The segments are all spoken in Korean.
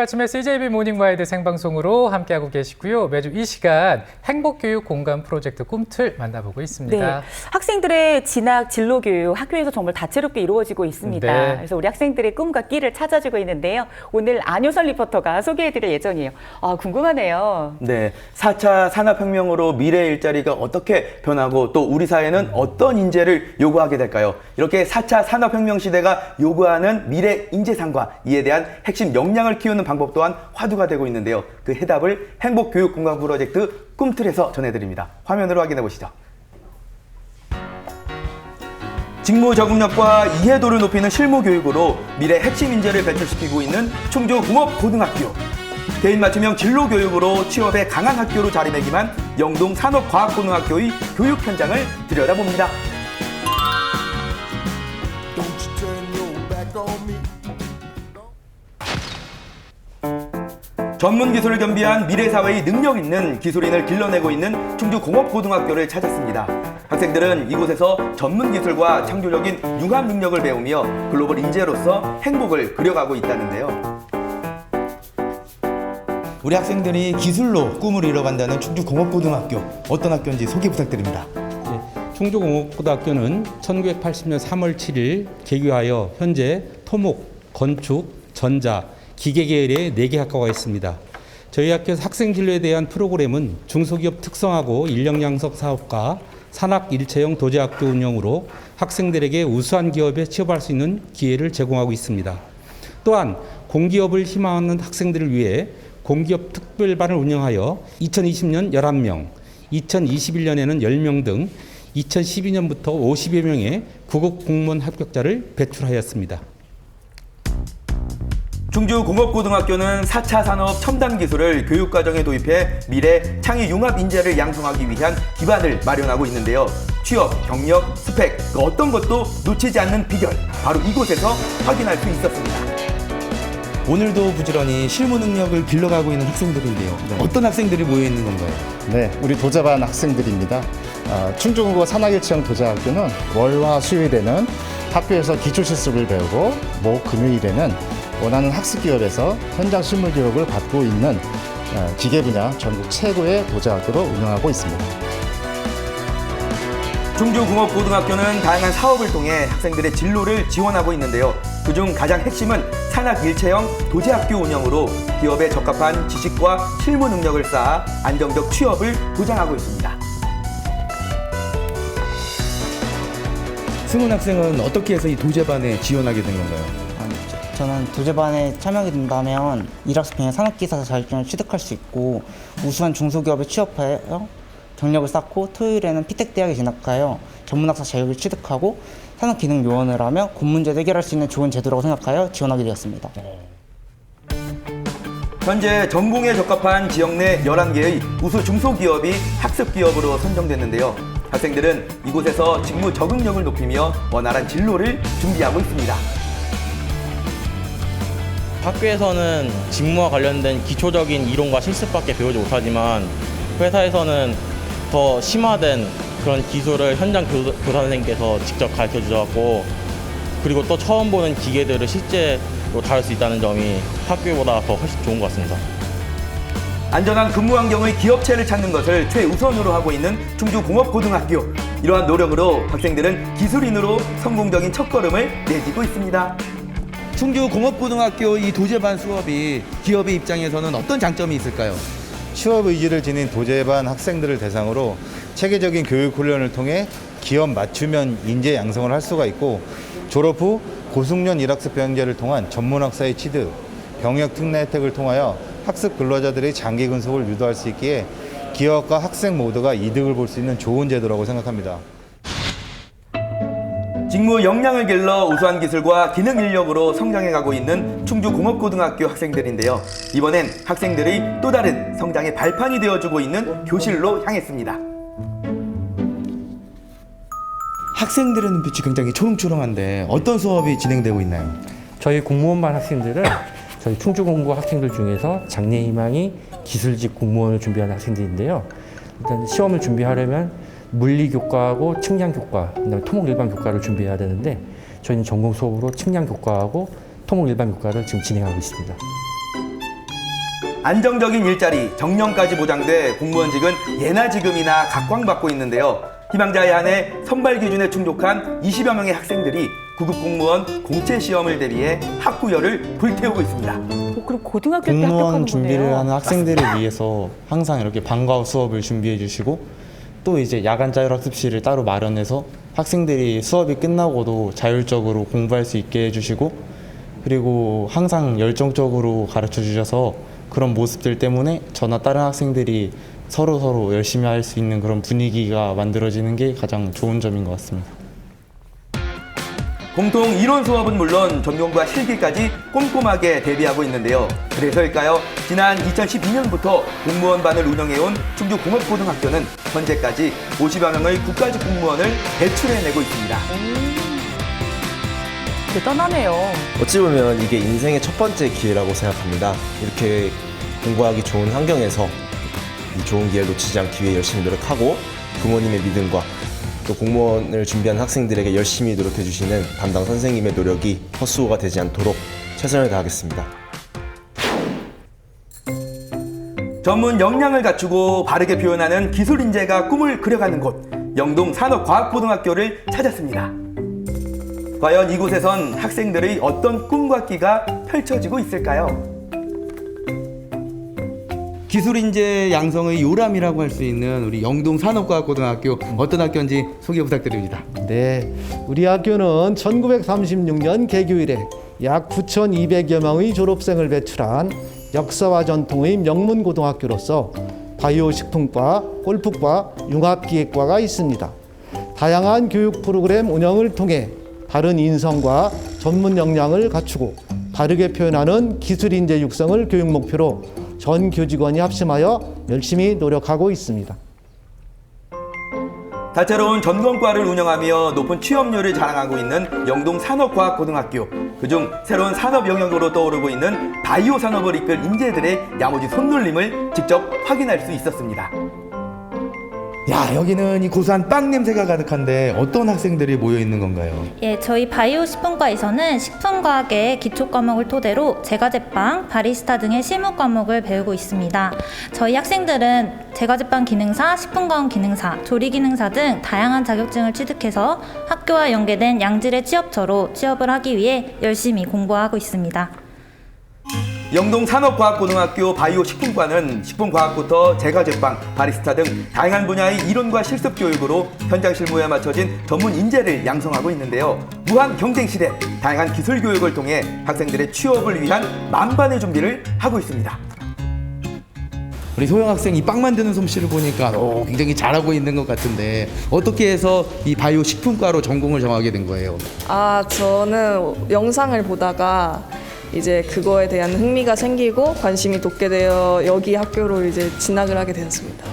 아침 CJB 모닝와이드 생방송으로 함께하고 계시고요. 매주 이 시간 행복교육 공간 프로젝트 꿈틀 만나보고 있습니다. 네, 학생들의 진학, 진로교육 학교에서 정말 다채롭게 이루어지고 있습니다. 네. 그래서 우리 학생들의 꿈과 끼를 찾아주고 있는데요. 오늘 안효선 리포터가 소개해드릴 예정이에요. 궁금하네요. 네, 4차 산업혁명으로 미래 일자리가 어떻게 변하고 또 우리 사회는 어떤 인재를 요구하게 될까요? 이렇게 4차 산업혁명 시대가 요구하는 미래 인재상과 이에 대한 핵심 역량을 키우는 방법 또한 화두가 되고 있는데요. 그 해답을 행복교육공간 프로젝트 꿈틀에서 전해드립니다. 화면으로 확인해 보시죠. 직무 적응력과 이해도를 높이는 실무 교육으로 미래 핵심 인재를 배출시키고 있는 충주공업고등학교. 개인 맞춤형 진로 교육으로 취업에 강한 학교로 자리매김한 영동산업과학고등학교의 교육 현장을 들여다봅니다. 전문 기술을 겸비한 미래 사회의 능력 있는 기술인을 길러내고 있는 충주공업고등학교를 찾았습니다. 학생들은 이곳에서 전문 기술과 창조적인 융합 능력을 배우며 글로벌 인재로서 행복을 그려가고 있다는데요. 우리 학생들이 기술로 꿈을 이뤄간다는 충주공업고등학교, 어떤 학교인지 소개 부탁드립니다. 충주공업고등학교는 1980년 3월 7일 개교하여 현재 토목, 건축, 전자, 기계 계열의 4개 학과가 있습니다. 저희 학교에서 학생 진로에 대한 프로그램은 중소기업 특성화고 인력 양성 사업과 산학 일체형 도제학교 운영으로 학생들에게 우수한 기업에 취업할 수 있는 기회를 제공하고 있습니다. 또한 공기업을 희망하는 학생들을 위해 공기업 특별반을 운영하여 2020년 11명, 2021년에는 10명 등 2012년부터 50여 명의 구급 공무원 합격자를 배출하였습니다. 충주공업고등학교는 4차 산업 첨단 기술을 교육과정에 도입해 미래 창의 융합 인재를 양성하기 위한 기반을 마련하고 있는데요. 취업, 경력, 스펙, 그 어떤 것도 놓치지 않는 비결, 바로 이곳에서 확인할 수 있었습니다. 오늘도 부지런히 실무 능력을 길러가고 있는 학생들인데요. 어떤 학생들이 모여 있는 건가요? 네, 우리 도제반 학생들입니다. 충주공고 산학일체형 도제학교는 월화 수요일에는 학교에서 기초실습을 배우고 목 금요일에는 원하는 학습기업에서 현장 실무 교육을 받고 있는 기계 분야 전국 최고의 도제학교로 운영하고 있습니다. 충주공업고등학교는 다양한 사업을 통해 학생들의 진로를 지원하고 있는데요. 그중 가장 핵심은 산학일체형 도제학교 운영으로 기업에 적합한 지식과 실무 능력을 쌓아 안정적 취업을 보장하고 있습니다. 승훈 학생은 어떻게 해서 이 도제반에 지원하게 된 건가요? 저는 도제반에 참여하게 된다면 일학습행에 산업기사 자격증을 취득할 수 있고 우수한 중소기업에 취업하여 경력을 쌓고 토요일에는 피텍대학에 진학하여 전문학사 자격을 취득하고 산업기능요원을 하며 곤문제도 해결할 수 있는 좋은 제도라고 생각하여 지원하게 되었습니다. 현재 전공에 적합한 지역 내 11개의 우수 중소기업이 학습기업으로 선정됐는데요. 학생들은 이곳에서 직무 적응력을 높이며 원활한 진로를 준비하고 있습니다. 학교에서는 직무와 관련된 기초적인 이론과 실습밖에 배우지 못하지만 회사에서는 더 심화된 그런 기술을 현장 교사 선생님께서 직접 가르쳐 주셨고 그리고 또 처음 보는 기계들을 실제로 다룰 수 있다는 점이 학교보다 더 훨씬 좋은 것 같습니다. 안전한 근무 환경의 기업체를 찾는 것을 최우선으로 하고 있는 충주공업고등학교. 이러한 노력으로 학생들은 기술인으로 성공적인 첫걸음을 내딛고 있습니다. 충주공업고등학교 이 도제반 수업이 기업의 입장에서는 어떤 장점이 있을까요? 취업 의지를 지닌 도제반 학생들을 대상으로 체계적인 교육 훈련을 통해 기업 맞춤형 인재 양성을 할 수가 있고 졸업 후 고숙련 일학습 병행제를 통한 전문학사의 취득, 병역 특례 혜택을 통하여 학습 근로자들의 장기 근속을 유도할 수 있기에 기업과 학생 모두가 이득을 볼 수 있는 좋은 제도라고 생각합니다. 직무 역량을 길러 우수한 기술과 기능 인력으로 성장해가고 있는 충주공업고등학교 학생들인데요. 이번엔 학생들의 또 다른 성장의 발판이 되어주고 있는 교실로 향했습니다. 학생들의 눈빛이 굉장히 초롱초롱한데 어떤 수업이 진행되고 있나요? 저희 공무원반 학생들은 저희 충주공고 학생들 중에서 장래희망이 기술직 공무원을 준비하는 학생들인데요. 일단 시험을 준비하려면 물리교과하고 측량교과, 그다음에 토목일반교과를 준비해야 되는데 저희는 전공 수업으로 측량교과하고 토목일반교과를 지금 진행하고 있습니다. 안정적인 일자리, 정년까지 보장돼 공무원직은 예나 지금이나 각광받고 있는데요. 희망자에 한해 선발 기준에 충족한 20여 명의 학생들이 구급 공무원 공채 시험을 대비해 학구열을 불태우고 있습니다. 그럼 고등학교 때 합격하는 공무원 준비를 거네요. 하는 학생들을 위해서 항상 이렇게 방과 후 수업을 준비해 주시고 또 이제 야간 자율학습실을 따로 마련해서 학생들이 수업이 끝나고도 자율적으로 공부할 수 있게 해주시고 그리고 항상 열정적으로 가르쳐 주셔서 그런 모습들 때문에 저나 다른 학생들이 서로 열심히 할 수 있는 그런 분위기가 만들어지는 게 가장 좋은 점인 것 같습니다. 공통 이론 수업은 물론 전공과 실기까지 꼼꼼하게 대비하고 있는데요. 그래서일까요? 지난 2012년부터 공무원반을 운영해온 충주공업고등학교는 현재까지 50여 명의 국가직 공무원을 배출해내고 있습니다. 대단하네요. 어찌 보면 이게 인생의 첫 번째 기회라고 생각합니다. 이렇게 공부하기 좋은 환경에서 이 좋은 기회를 놓치지 않기 위해 열심히 노력하고 부모님의 믿음과 또 공무원을 준비한 학생들에게 열심히 노력해 주시는 담당 선생님의 노력이 헛수고가 되지 않도록 최선을 다하겠습니다. 전문 역량을 갖추고 바르게 표현하는 기술 인재가 꿈을 그려가는 곳, 영동 산업과학고등학교를 찾았습니다. 과연 이곳에선 학생들의 어떤 꿈과 끼가 펼쳐지고 있을까요? 기술 인재 양성의 요람이라고 할 수 있는 우리 영동 산업과학고등학교 어떤 학교인지 소개 부탁드립니다. 네, 우리 학교는 1936년 개교 이래 약 9,200여 명의 졸업생을 배출한 역사와 전통의 명문고등학교로서 바이오 식품과, 골프과, 융합기획과가 있습니다. 다양한 교육 프로그램 운영을 통해 바른 인성과 전문 역량을 갖추고 바르게 표현하는 기술 인재 육성을 교육 목표로 전 교직원이 합심하여 열심히 노력하고 있습니다. 다채로운 전공과를 운영하며 높은 취업률을 자랑하고 있는 영동 산업과학고등학교. 그중 새로운 산업 영역으로 떠오르고 있는 바이오 산업을 이끌 인재들의 야무진 손놀림을 직접 확인할 수 있었습니다. 야, 여기는 이 고소한 빵 냄새가 가득한데 어떤 학생들이 모여 있는 건가요? 예, 저희 바이오 식품과에서는 식품과학의 기초 과목을 토대로 제과제빵, 바리스타 등의 실무 과목을 배우고 있습니다. 저희 학생들은 제과제빵 기능사, 식품과학 기능사, 조리기능사 등 다양한 자격증을 취득해서 학교와 연계된 양질의 취업처로 취업을 하기 위해 열심히 공부하고 있습니다. 영동 산업과학고등학교 바이오 식품과는 식품과학부터 제과제빵, 바리스타 등 다양한 분야의 이론과 실습 교육으로 현장 실무에 맞춰진 전문 인재를 양성하고 있는데요. 무한 경쟁 시대, 다양한 기술 교육을 통해 학생들의 취업을 위한 만반의 준비를 하고 있습니다. 우리 소영 학생 이 빵 만드는 솜씨를 보니까 굉장히 잘하고 있는 것 같은데 어떻게 해서 이 바이오 식품과로 전공을 정하게 된 거예요? 저는 영상을 보다가 이제 그거에 대한 흥미가 생기고 관심이 돋게 되어 여기 학교로 이제 진학을 하게 되었습니다.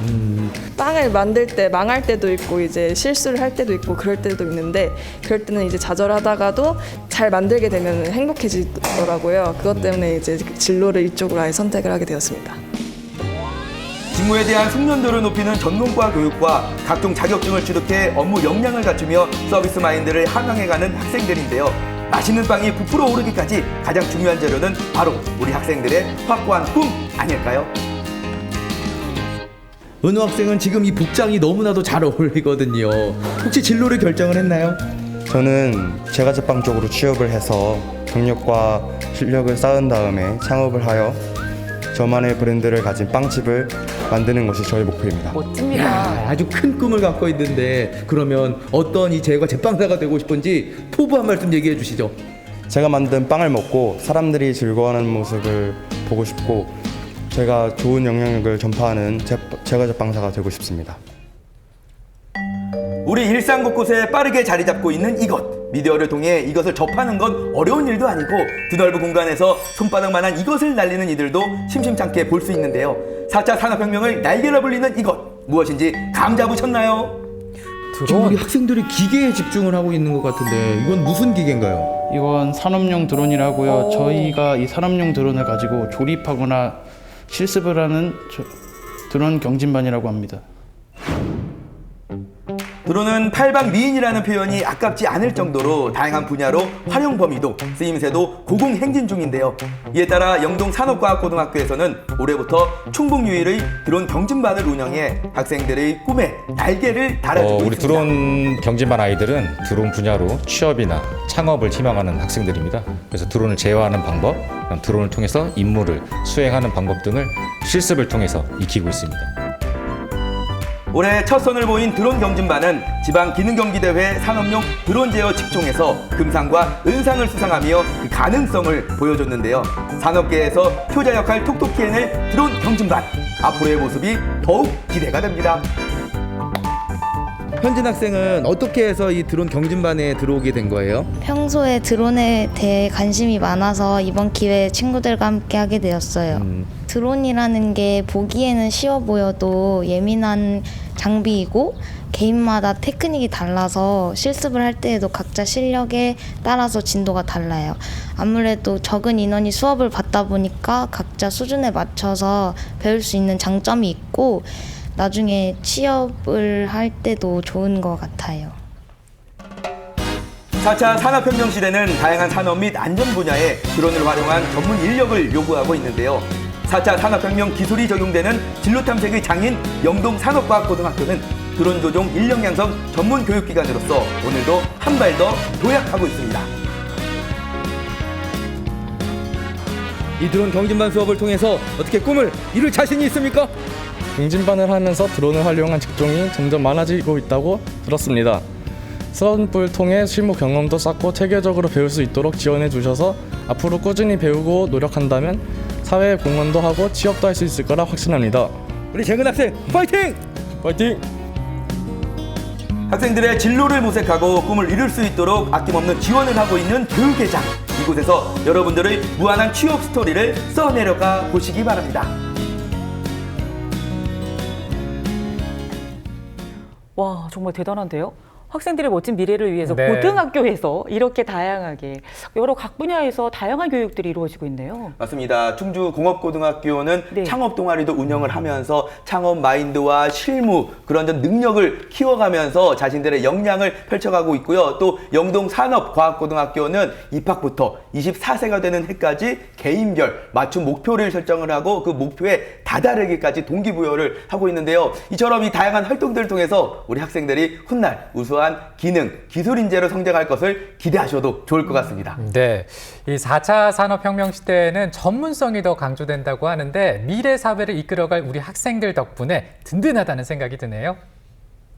빵을 만들 때 망할 때도 있고 이제 실수를 할 때도 있고 그럴 때도 있는데 그럴 때는 이제 좌절하다가도 잘 만들게 되면 행복해지더라고요. 그것 때문에 이제 진로를 이쪽으로 아예 선택을 하게 되었습니다. 직무에 대한 숙련도를 높이는 전공과 교육과 각종 자격증을 취득해 업무 역량을 갖추며 서비스 마인드를 함양해가는 학생들인데요. 맛있는 빵이 부풀어 오르기까지 가장 중요한 재료는 바로 우리 학생들의 확고한 꿈 아닐까요? 은우 학생은 지금 이 복장이 너무나도 잘 어울리거든요. 혹시 진로를 결정을 했나요? 저는 제과제빵 쪽으로 취업을 해서 경력과 실력을 쌓은 다음에 창업을 하여 저만의 브랜드를 가진 빵집을 만드는 것이 저의 목표입니다. 멋집니다. 야, 아주 큰 꿈을 갖고 있는데 그러면 어떤 이 제빵사가 되고 싶은지 포부 한 말씀 얘기해 주시죠. 제가 만든 빵을 먹고 사람들이 즐거워하는 모습을 보고 싶고 제가 좋은 영향력을 전파하는 제과제빵사가 되고 싶습니다. 우리 일상 곳곳에 빠르게 자리 잡고 있는 이것. 미디어를 통해 이것을 접하는 건 어려운 일도 아니고 드넓은 공간에서 손바닥만한 이것을 날리는 이들도 심심찮게 볼 수 있는데요. 4차 산업혁명을 날개로 불리는 이것. 무엇인지 감 잡으셨나요? 지금 우리 학생들이 기계에 집중을 하고 있는 것 같은데 이건 무슨 기계인가요? 이건 산업용 드론이라고요. 저희가 이 산업용 드론을 가지고 조립하거나 실습을 하는 드론 경진반이라고 합니다. 드론은 팔방미인이라는 표현이 아깝지 않을 정도로 다양한 분야로 활용 범위도 쓰임새도 고공행진 중인데요. 이에 따라 영동 산업과학고등학교에서는 올해부터 충북유일의 드론 경진반을 운영해 학생들의 꿈에 날개를 달아주고 우리 있습니다. 드론 경진반 아이들은 드론 분야로 취업이나 창업을 희망하는 학생들입니다. 그래서 드론을 제어하는 방법, 드론을 통해서 임무를 수행하는 방법 등을 실습을 통해서 익히고 있습니다. 올해 첫 선을 보인 드론 경진반은 지방기능경기대회 산업용 드론 제어 직종에서 금상과 은상을 수상하며 그 가능성을 보여줬는데요. 산업계에서 효자 역할 톡톡히 해낼 드론 경진반, 앞으로의 모습이 더욱 기대가 됩니다. 현진 학생은 어떻게 해서 이 드론 경진반에 들어오게 된 거예요? 평소에 드론에 대해 관심이 많아서 이번 기회에 친구들과 함께 하게 되었어요. 드론이라는 게 보기에는 쉬워 보여도 예민한 장비이고 개인마다 테크닉이 달라서 실습을 할 때에도 각자 실력에 따라서 진도가 달라요. 아무래도 적은 인원이 수업을 받다 보니까 각자 수준에 맞춰서 배울 수 있는 장점이 있고 나중에 취업을 할 때도 좋은 것 같아요. 4차 산업혁명 시대는 다양한 산업 및 안전 분야에 드론을 활용한 전문 인력을 요구하고 있는데요. 4차 산업혁명 기술이 적용되는 진로탐색의 장인 영동산업과학고등학교는 드론 조종 인력 양성 전문 교육기관으로서 오늘도 한 발 더 도약하고 있습니다. 이 드론 경진반 수업을 통해서 어떻게 꿈을 이룰 자신이 있습니까? 경진반을 하면서 드론을 활용한 직종이 점점 많아지고 있다고 들었습니다. 수업을 통해 실무 경험도 쌓고 체계적으로 배울 수 있도록 지원해 주셔서 앞으로 꾸준히 배우고 노력한다면 사회에 공헌도 하고 취업도 할 수 있을 거라 확신합니다. 우리 재근 학생 파이팅! 파이팅! 학생들의 진로를 모색하고 꿈을 이룰 수 있도록 아낌없는 지원을 하고 있는 교육의 장. 이곳에서 여러분들의 무한한 취업 스토리를 써내려가 보시기 바랍니다. 와, 정말 대단한데요? 학생들의 멋진 미래를 위해서 네. 고등학교에서 이렇게 다양하게 여러 각 분야에서 다양한 교육들이 이루어지고 있네요. 맞습니다. 충주공업고등학교는 창업 동아리도 운영을 하면서 창업 마인드와 실무 그런 능력을 키워가면서 자신들의 역량을 펼쳐가고 있고요. 또 영동산업과학고등학교는 입학부터 24세가 되는 해까지 개인별 맞춤 목표를 설정을 하고 그 목표에 다다르기까지 동기부여를 하고 있는데요. 이처럼 이 다양한 활동들을 통해서 우리 학생들이 훗날 우수한 기능, 기술 인재로 성장할 것을 기대하셔도 좋을 것 같습니다. 네, 이 4차 산업혁명 시대에는 전문성이 더 강조된다고 하는데 미래 사회를 이끌어갈 우리 학생들 덕분에 든든하다는 생각이 드네요.